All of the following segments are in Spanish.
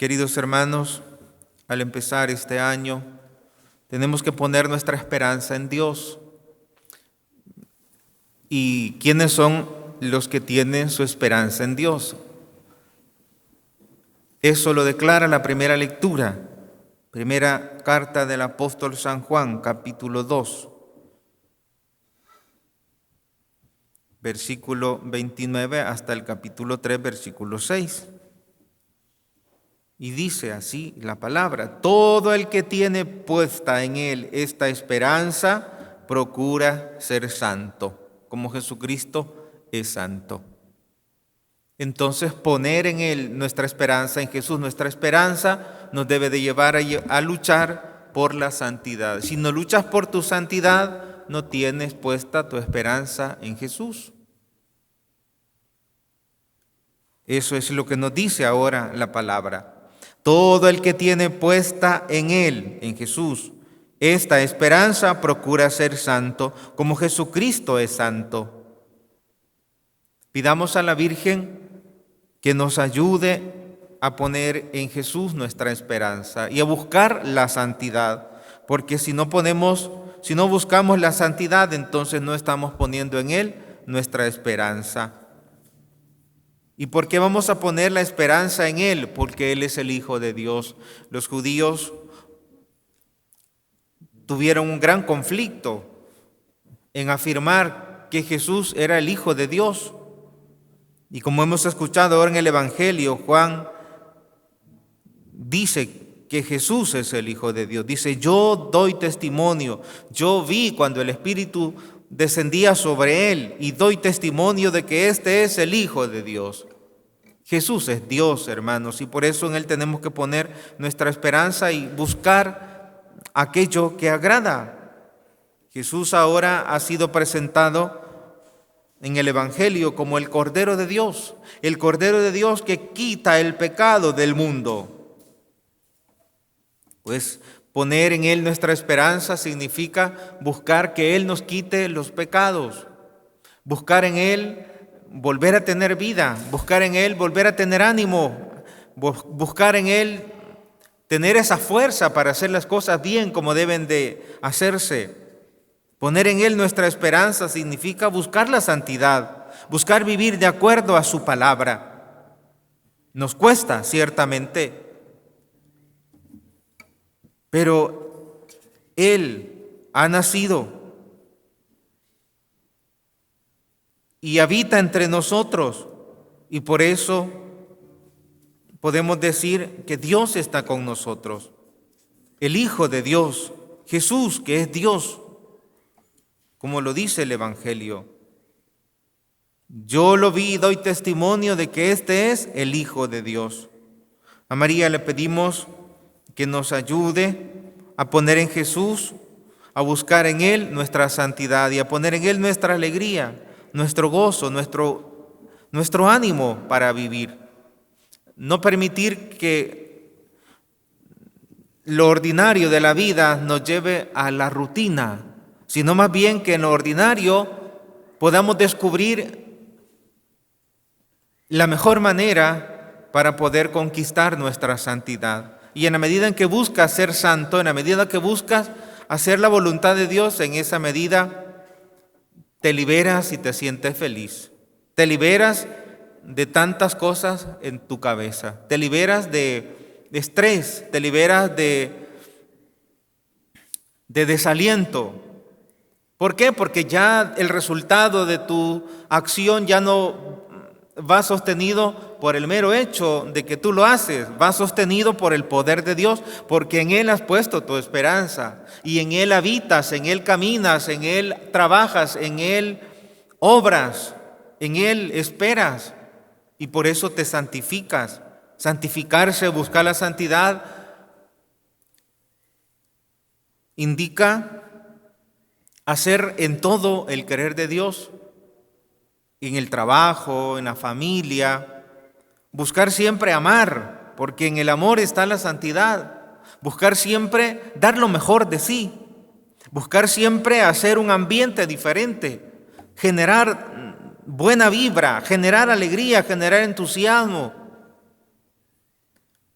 Queridos hermanos, al empezar este año, tenemos que poner nuestra esperanza en Dios. ¿Y quiénes son los que tienen su esperanza en Dios? Eso lo declara la primera lectura, primera carta del apóstol San Juan, capítulo 2, versículo 29 hasta el capítulo 3, versículo 6. Y dice así la palabra: todo el que tiene puesta en él esta esperanza procura ser santo, como Jesucristo es santo. Entonces, poner en él nuestra esperanza, en Jesús nuestra esperanza, nos debe de llevar a luchar por la santidad. Si no luchas por tu santidad, no tienes puesta tu esperanza en Jesús. Eso es lo que nos dice ahora la palabra. Todo el que tiene puesta en él, en Jesús, esta esperanza procura ser santo, como Jesucristo es santo. Pidamos a la Virgen que nos ayude a poner en Jesús nuestra esperanza y a buscar la santidad, porque si no buscamos la santidad, entonces no estamos poniendo en Él nuestra esperanza. ¿Y por qué vamos a poner la esperanza en Él? Porque Él es el Hijo de Dios. Los judíos tuvieron un gran conflicto en afirmar que Jesús era el Hijo de Dios. Y como hemos escuchado ahora en el Evangelio, Juan dice que Jesús es el Hijo de Dios. Dice: yo doy testimonio, yo vi cuando el Espíritu descendía sobre él y doy testimonio de que este es el Hijo de Dios. Jesús es Dios, hermanos, y por eso en Él tenemos que poner nuestra esperanza y buscar aquello que agrada. Jesús ahora ha sido presentado en el Evangelio como el Cordero de Dios, el Cordero de Dios que quita el pecado del mundo. Pues poner en Él nuestra esperanza significa buscar que Él nos quite los pecados, buscar en Él volver a tener vida, buscar en Él volver a tener ánimo, buscar en Él tener esa fuerza para hacer las cosas bien como deben de hacerse. Poner en Él nuestra esperanza significa buscar la santidad, buscar vivir de acuerdo a su palabra. Nos cuesta, ciertamente, pero Él ha nacido y habita entre nosotros, y por eso podemos decir que Dios está con nosotros. El Hijo de Dios, Jesús, que es Dios, como lo dice el Evangelio. Yo lo vi y doy testimonio de que este es el Hijo de Dios. A María le pedimos que nos ayude a poner en Jesús, a buscar en Él nuestra santidad y a poner en Él nuestra alegría, nuestro gozo, nuestro ánimo para vivir. No permitir que lo ordinario de la vida nos lleve a la rutina, sino más bien que en lo ordinario podamos descubrir la mejor manera para poder conquistar nuestra santidad. Y en la medida en que buscas ser santo, en la medida que buscas hacer la voluntad de Dios, en esa medida te liberas y te sientes feliz. Te liberas de tantas cosas en tu cabeza. Te liberas de estrés, te liberas de desaliento. ¿Por qué? Porque ya el resultado de tu acción ya no va sostenido por el mero hecho de que tú lo haces, va sostenido por el poder de Dios, porque en Él has puesto tu esperanza y en Él habitas, en Él caminas, en Él trabajas, en Él obras, en Él esperas y por eso te santificas. Santificarse, buscar la santidad, indica hacer en todo el querer de Dios, en el trabajo, en la familia, buscar siempre amar, porque en el amor está la santidad, buscar siempre dar lo mejor de sí, buscar siempre hacer un ambiente diferente, generar buena vibra, generar alegría, generar entusiasmo.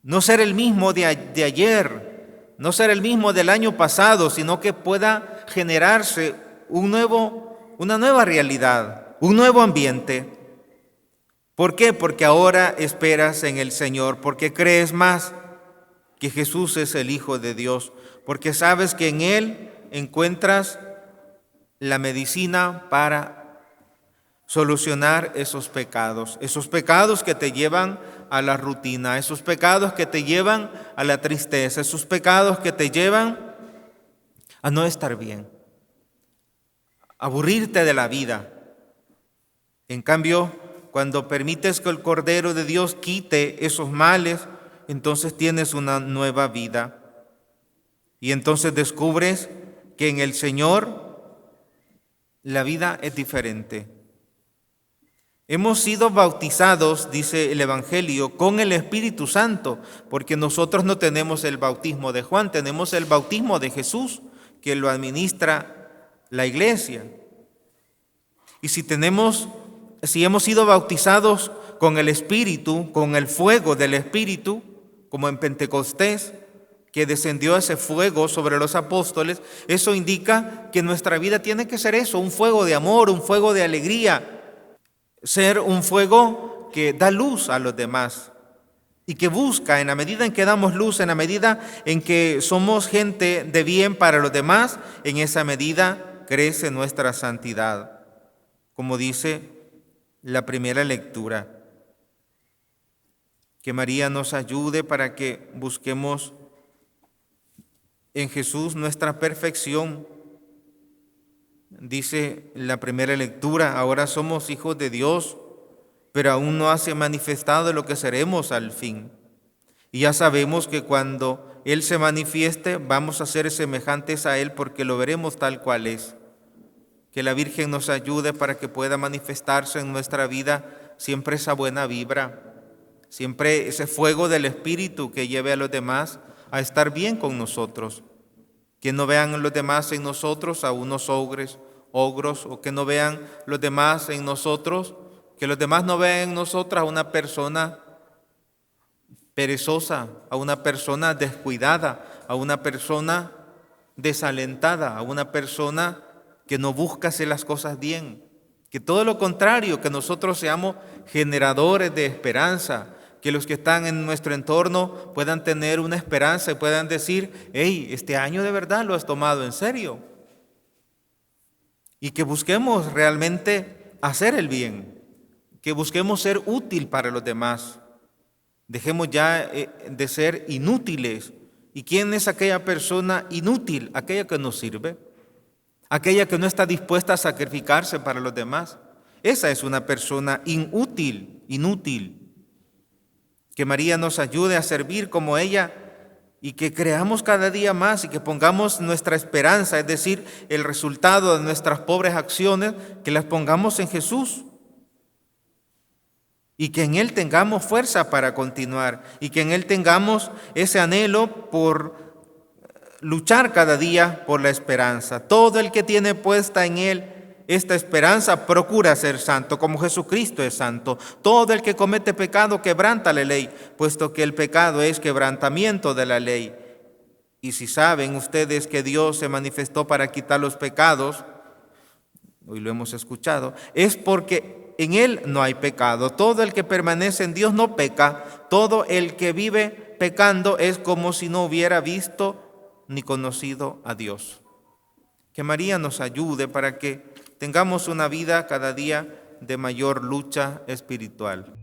No ser el mismo de ayer, no ser el mismo del año pasado, sino que pueda generarse una nueva realidad, un nuevo ambiente. ¿Por qué? Porque ahora esperas en el Señor, porque crees más que Jesús es el Hijo de Dios, porque sabes que en Él encuentras la medicina para solucionar esos pecados que te llevan a la rutina, esos pecados que te llevan a la tristeza, esos pecados que te llevan a no estar bien, a aburrirte de la vida. En cambio, cuando permites que el Cordero de Dios quite esos males, entonces tienes una nueva vida. Y entonces descubres que en el Señor la vida es diferente. Hemos sido bautizados, dice el Evangelio, con el Espíritu Santo, porque nosotros no tenemos el bautismo de Juan, tenemos el bautismo de Jesús, que lo administra la iglesia. Y si hemos sido bautizados con el Espíritu, con el fuego del Espíritu, como en Pentecostés, que descendió ese fuego sobre los apóstoles, eso indica que nuestra vida tiene que ser eso, un fuego de amor, un fuego de alegría, ser un fuego que da luz a los demás y que busca, en la medida en que damos luz, en la medida en que somos gente de bien para los demás, en esa medida crece nuestra santidad, como dice la primera lectura. Que María nos ayude para que busquemos en Jesús nuestra perfección. Dice la primera lectura, ahora somos hijos de Dios, pero aún no se ha manifestado lo que seremos al fin. Y ya sabemos que cuando Él se manifieste, vamos a ser semejantes a Él porque lo veremos tal cual es. Que la Virgen nos ayude para que pueda manifestarse en nuestra vida siempre esa buena vibra, siempre ese fuego del Espíritu que lleve a los demás a estar bien con nosotros. Que no vean los demás en nosotros a unos ogros, o que no vean los demás en nosotros, que los demás no vean en nosotros a una persona perezosa, a una persona descuidada, a una persona desalentada, a una persona que no busca hacer las cosas bien. Que todo lo contrario, que nosotros seamos generadores de esperanza, que los que están en nuestro entorno puedan tener una esperanza y puedan decir, hey, este año de verdad lo has tomado en serio. Y que busquemos realmente hacer el bien, que busquemos ser útil para los demás. Dejemos ya de ser inútiles. ¿Y quién es aquella persona inútil? Aquella que no sirve, aquella que no está dispuesta a sacrificarse para los demás. Esa es una persona inútil. Que María nos ayude a servir como ella y que creamos cada día más y que pongamos nuestra esperanza, es decir, el resultado de nuestras pobres acciones, que las pongamos en Jesús y que en Él tengamos fuerza para continuar y que en Él tengamos ese anhelo por luchar cada día por la esperanza. Todo el que tiene puesta en Él esta esperanza procura ser santo, como Jesucristo es santo. Todo el que comete pecado quebranta la ley, puesto que el pecado es quebrantamiento de la ley. Y si saben ustedes que Dios se manifestó para quitar los pecados, hoy lo hemos escuchado, es porque en Él no hay pecado. Todo el que permanece en Dios no peca. Todo el que vive pecando es como si no hubiera visto ni conocido a Dios. Que María nos ayude para que tengamos una vida cada día de mayor lucha espiritual.